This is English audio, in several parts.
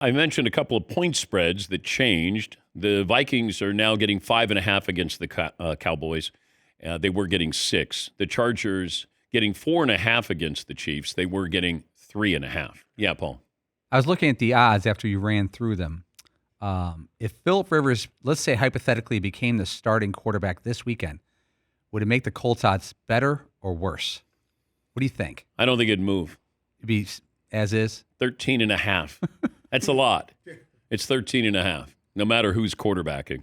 I mentioned a couple of point spreads that changed. The Vikings are now getting 5.5 against the Cowboys. They were getting 6. The Chargers getting 4.5 against the Chiefs. They were getting 3.5. Yeah, Paul. I was looking at the odds after you ran through them. If Phillip Rivers, let's say hypothetically, became the starting quarterback this weekend, would it make the Colts odds better or worse? What do you think? I don't think it'd move. It'd be as is? 13.5. That's a lot. It's 13.5, no matter who's quarterbacking.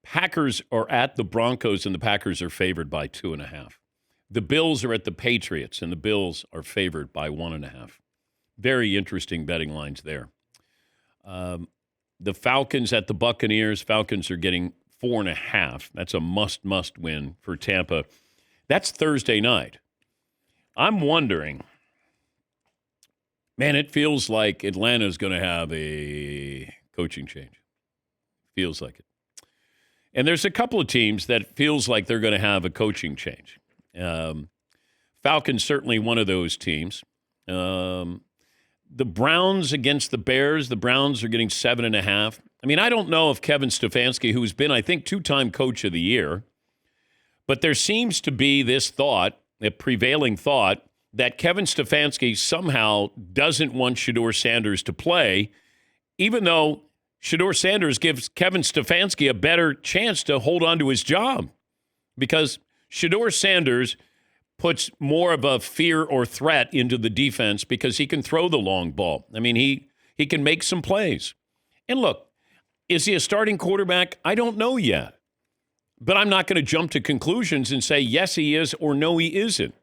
Packers are at the Broncos, and the Packers are favored by 2.5. The Bills are at the Patriots, and the Bills are favored by 1.5. Very interesting betting lines there. The Falcons at the Buccaneers. Falcons are getting 4.5. That's a must win for Tampa. That's Thursday night. I'm wondering, man, it feels like Atlanta's going to have a coaching change. Feels like it. And there's a couple of teams that feels like they're going to have a coaching change. Falcons certainly one of those teams. The Browns against the Bears. The Browns are getting 7.5. I mean, I don't know if Kevin Stefanski, who's been, I think, 2-time coach of the year, but there seems to be this thought, a prevailing thought, that Kevin Stefanski somehow doesn't want Shedeur Sanders to play, even though Shedeur Sanders gives Kevin Stefanski a better chance to hold on to his job, because Shedeur Sanders puts more of a fear or threat into the defense because he can throw the long ball. I mean, he can make some plays. And look, is he a starting quarterback? I don't know yet. But I'm not going to jump to conclusions and say, yes, he is, or no, he isn't.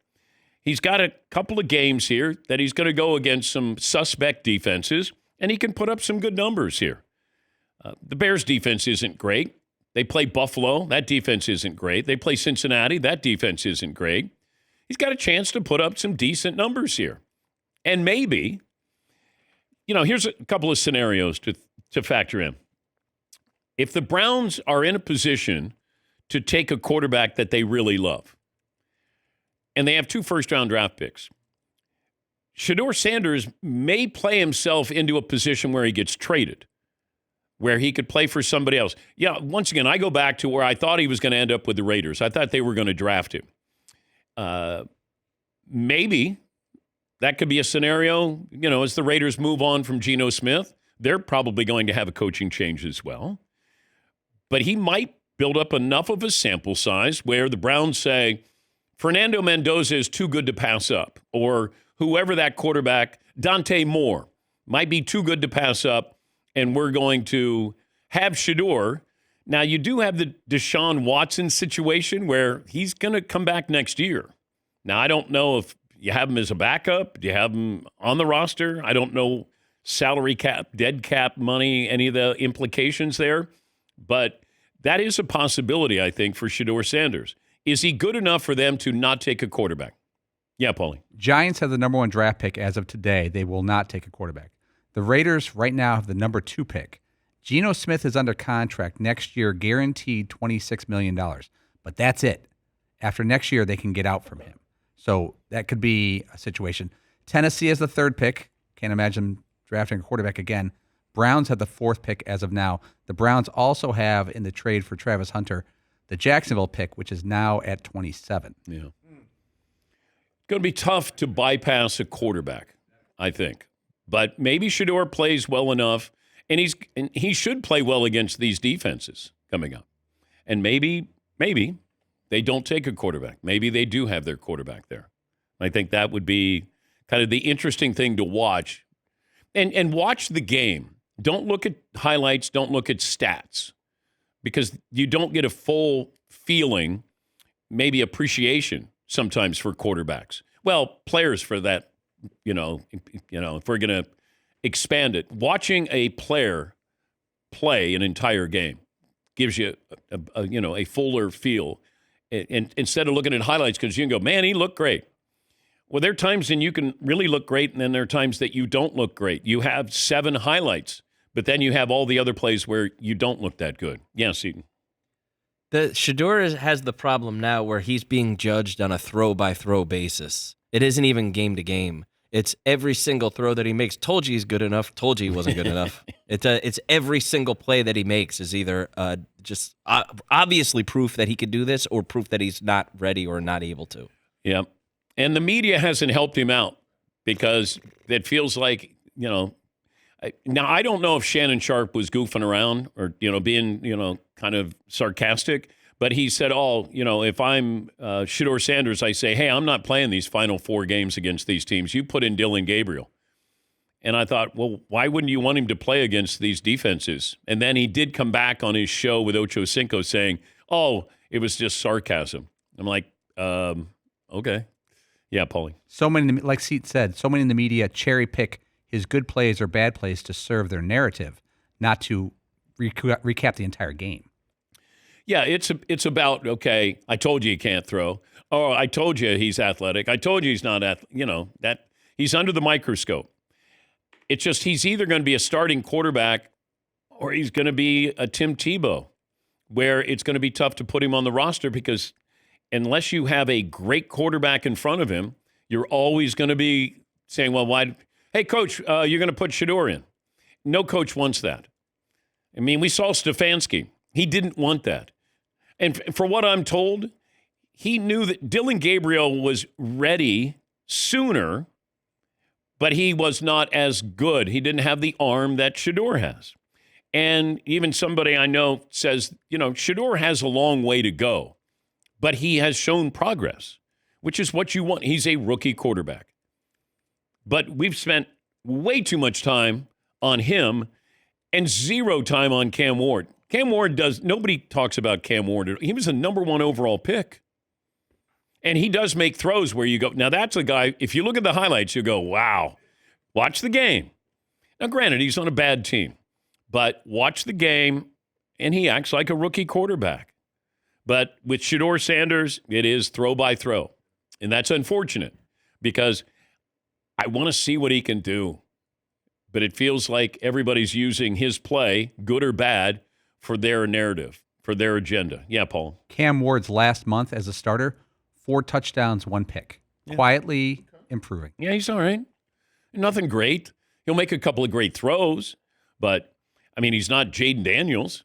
He's got a couple of games here that he's going to go against some suspect defenses, and he can put up some good numbers here. The Bears' defense isn't great. They play Buffalo. That defense isn't great. They play Cincinnati. That defense isn't great. He's got a chance to put up some decent numbers here. And maybe, here's a couple of scenarios to factor in. If the Browns are in a position to take a quarterback that they really love, and they have 2 first-round draft picks, Shedeur Sanders may play himself into a position where he gets traded, where he could play for somebody else. Yeah, once again, I go back to where I thought he was going to end up with the Raiders. I thought they were going to draft him. Maybe that could be a scenario, as the Raiders move on from Geno Smith. They're probably going to have a coaching change as well. But he might build up enough of a sample size where the Browns say, Fernando Mendoza is too good to pass up, or whoever that quarterback, Dante Moore, might be too good to pass up, and we're going to have Shedeur. Now, you do have the Deshaun Watson situation where he's going to come back next year. Now, I don't know if you have him as a backup. Do you have him on the roster? I don't know salary cap, dead cap money, any of the implications there. But that is a possibility, I think, for Shedeur Sanders. Is he good enough for them to not take a quarterback? Yeah, Paulie. Giants have the number 1 draft pick as of today. They will not take a quarterback. The Raiders right now have the number 2 pick. Geno Smith is under contract next year, guaranteed $26 million. But that's it. After next year, they can get out from him. So that could be a situation. Tennessee has the 3rd pick. Can't imagine drafting a quarterback again. Browns have the 4th pick as of now. The Browns also have, in the trade for Travis Hunter, the Jacksonville pick, which is now at 27. Yeah. It's going to be tough to bypass a quarterback, I think. But maybe Shedeur plays well enough, and he should play well against these defenses coming up. And maybe they don't take a quarterback. Maybe they do have their quarterback there. I think that would be kind of the interesting thing to watch. And watch the game. Don't look at highlights. Don't look at stats, because you don't get a full feeling, maybe appreciation sometimes for quarterbacks. Well, players for that, if we're going to expand it. Watching a player play an entire game gives you a fuller feel. And instead of looking at highlights, because you can go, man, he looked great. Well, there are times when you can really look great, and then there are times that you don't look great. You have 7 highlights, but then you have all the other plays where you don't look that good. Yes, Eden. The Shedeur has the problem now where he's being judged on a throw-by-throw basis. It isn't even game-to-game. It's every single throw that he makes. Told you he's good enough. Told you he wasn't good enough. It's every single play that he makes is either just obviously proof that he could do this or proof that he's not ready or not able to. Yeah. And the media hasn't helped him out because it feels like, now I don't know if Shannon Sharp was goofing around or, being, kind of sarcastic, but he said, if I'm Shedeur Sanders, I say, hey, I'm not playing these final 4 games against these teams. You put in Dylan Gabriel. And I thought, well, why wouldn't you want him to play against these defenses? And then he did come back on his show with Ocho Cinco saying, oh, it was just sarcasm. I'm like, okay. Yeah, Paulie. So many, like Seat said, so many in the media cherry pick his good plays or bad plays to serve their narrative, not to recap the entire game. Yeah, it's about, okay, I told you can't throw. Oh, I told you he's athletic. I told you he's not that he's under the microscope. It's just he's either going to be a starting quarterback or he's going to be a Tim Tebow, where it's going to be tough to put him on the roster because unless you have a great quarterback in front of him, you're always going to be saying, well, why? Hey, coach, you're going to put Shedeur in. No coach wants that. I mean, we saw Stefanski. He didn't want that. And for what I'm told, he knew that Dylan Gabriel was ready sooner, but he was not as good. He didn't have the arm that Shedeur has. And even somebody I know says, Shedeur has a long way to go, but he has shown progress, which is what you want. He's a rookie quarterback. But we've spent way too much time on him and 0 time on Cam Ward. Cam Ward nobody talks about Cam Ward. He was a number 1 overall pick. And he does make throws where you go, now that's a guy, if you look at the highlights, you go, wow, watch the game. Now, granted, he's on a bad team, but watch the game, and he acts like a rookie quarterback. But with Shedeur Sanders, it is throw by throw. And that's unfortunate because I want to see what he can do. But it feels like everybody's using his play, good or bad, for their narrative, for their agenda. Yeah, Paul. Cam Ward's last month as a starter, 4 touchdowns, 1 pick. Yeah. Quietly improving. Yeah, he's all right. Nothing great. He'll make a couple of great throws, but, he's not Jaden Daniels.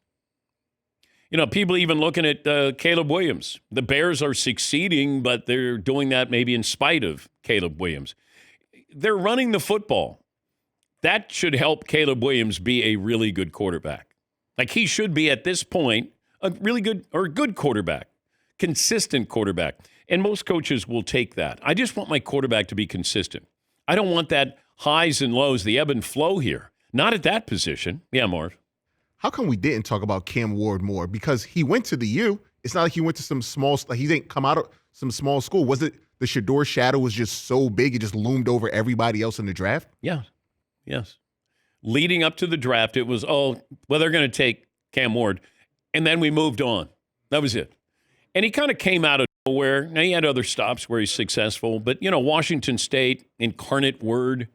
People even looking at Caleb Williams. The Bears are succeeding, but they're doing that maybe in spite of Caleb Williams. They're running the football. That should help Caleb Williams be a really good quarterback. Like he should be at this point a really good or a good quarterback, consistent quarterback. And most coaches will take that. I just want my quarterback to be consistent. I don't want that highs and lows, the ebb and flow here. Not at that position. Yeah, Marv. How come we didn't talk about Cam Ward more? Because he went to the U. It's not like he went to some small, like he didn't come out of some small school. Was it the Shedeur shadow was just so big it just loomed over everybody else in the draft? Yeah. Yes. Leading up to the draft, it was, they're going to take Cam Ward. And then we moved on. That was it. And he kind of came out of nowhere. Now, he had other stops where he's successful. But, Washington State, Incarnate Word.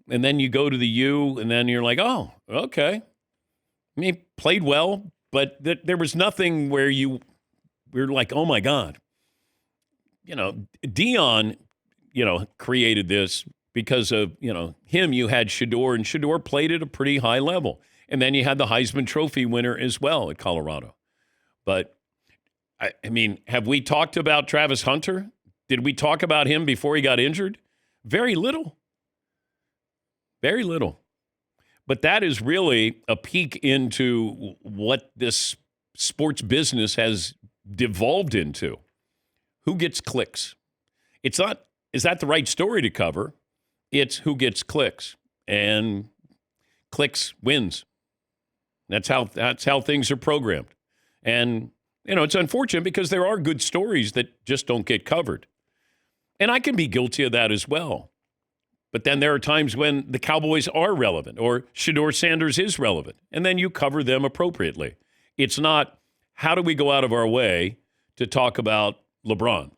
And then you go to the U, and then you're like, oh, okay. He played well, but there was nothing where we were like, oh, my God. Dion, created this. Because of, him, you had Shedeur, and Shedeur played at a pretty high level. And then you had the Heisman Trophy winner as well at Colorado. But, have we talked about Travis Hunter? Did we talk about him before he got injured? Very little. Very little. But that is really a peek into what this sports business has devolved into. Who gets clicks? It's not, is that the right story to cover? It's who gets clicks, and clicks wins. That's how things are programmed. And, it's unfortunate because there are good stories that just don't get covered. And I can be guilty of that as well. But then there are times when the Cowboys are relevant or Shedeur Sanders is relevant, and then you cover them appropriately. It's not, how do we go out of our way to talk about LeBron?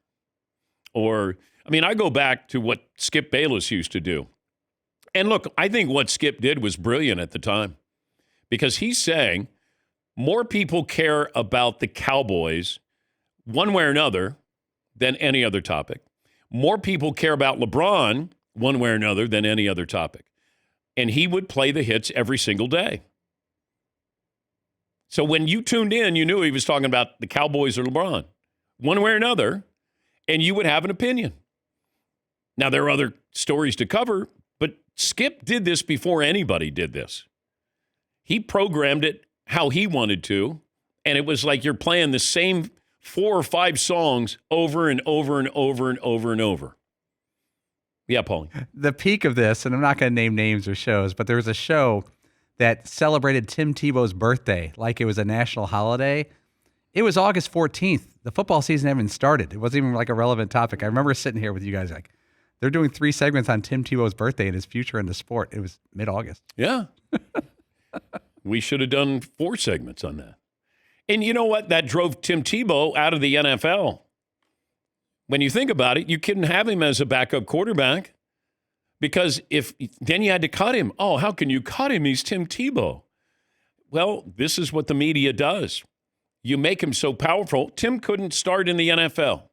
Or, I go back to what Skip Bayless used to do. And look, I think what Skip did was brilliant at the time because he's saying more people care about the Cowboys one way or another than any other topic. More people care about LeBron one way or another than any other topic. And he would play the hits every single day. So when you tuned in, you knew he was talking about the Cowboys or LeBron, one way or another, and you would have an opinion. Now, there are other stories to cover, but Skip did this before anybody did this. He programmed it how he wanted to, and it was like you're playing the same 4 or 5 songs over and over and over and over and over. Yeah, Paulie. The peak of this, and I'm not going to name names or shows, but there was a show that celebrated Tim Tebow's birthday like it was a national holiday. It was August 14th. The football season hadn't even started. It wasn't even like a relevant topic. I remember sitting here with you guys like, they're doing 3 segments on Tim Tebow's birthday and his future in the sport. It was mid-August. Yeah. We should have done 4 segments on that. And you know what? That drove Tim Tebow out of the NFL. When you think about it, you couldn't have him as a backup quarterback because then you had to cut him. Oh, how can you cut him? He's Tim Tebow. Well, this is what the media does. You make him so powerful. Tim couldn't start in the NFL,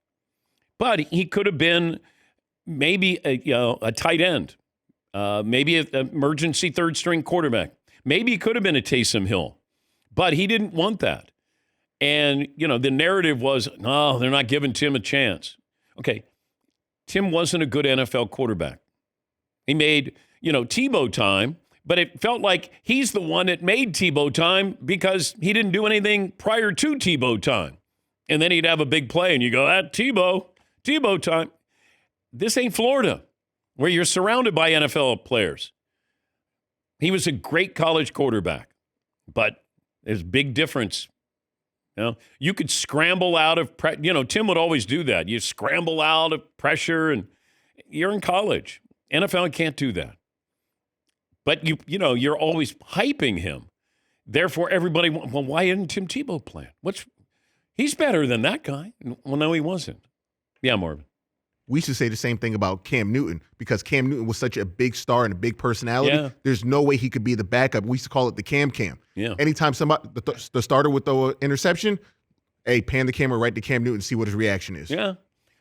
but he could have been maybe a tight end, maybe an emergency third-string quarterback. Maybe he could have been a Taysom Hill, but he didn't want that. And, the narrative was, no, they're not giving Tim a chance. Okay, Tim wasn't a good NFL quarterback. He made, Tebow time, but it felt like he's the one that made Tebow time because he didn't do anything prior to Tebow time. And then he'd have a big play, and you go, Tebow time. This ain't Florida, where you're surrounded by NFL players. He was a great college quarterback, but there's a big difference. You could scramble out of Tim would always do that. You scramble out of pressure, and you're in college. NFL can't do that. But you're always hyping him. Therefore, everybody, well, why isn't Tim Tebow playing? He's better than that guy. Well, no, he wasn't. Yeah, Marvin. We should say the same thing about Cam Newton because Cam Newton was such a big star and a big personality. Yeah. There's no way he could be the backup. We used to call it the Cam. Yeah. Anytime somebody, the starter with the interception, hey, pan the camera right to Cam Newton and see what his reaction is. Yeah.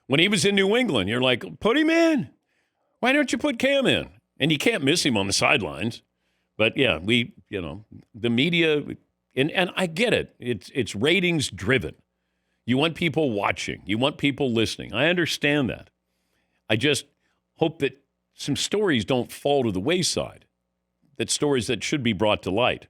When he was in New England, you're like, put him in. Why don't you put Cam in? And you can't miss him on the sidelines. But yeah, the media, and I get it. It's ratings driven. You want people watching. You want people listening. I understand that. I just hope that some stories don't fall to the wayside, that stories that should be brought to light.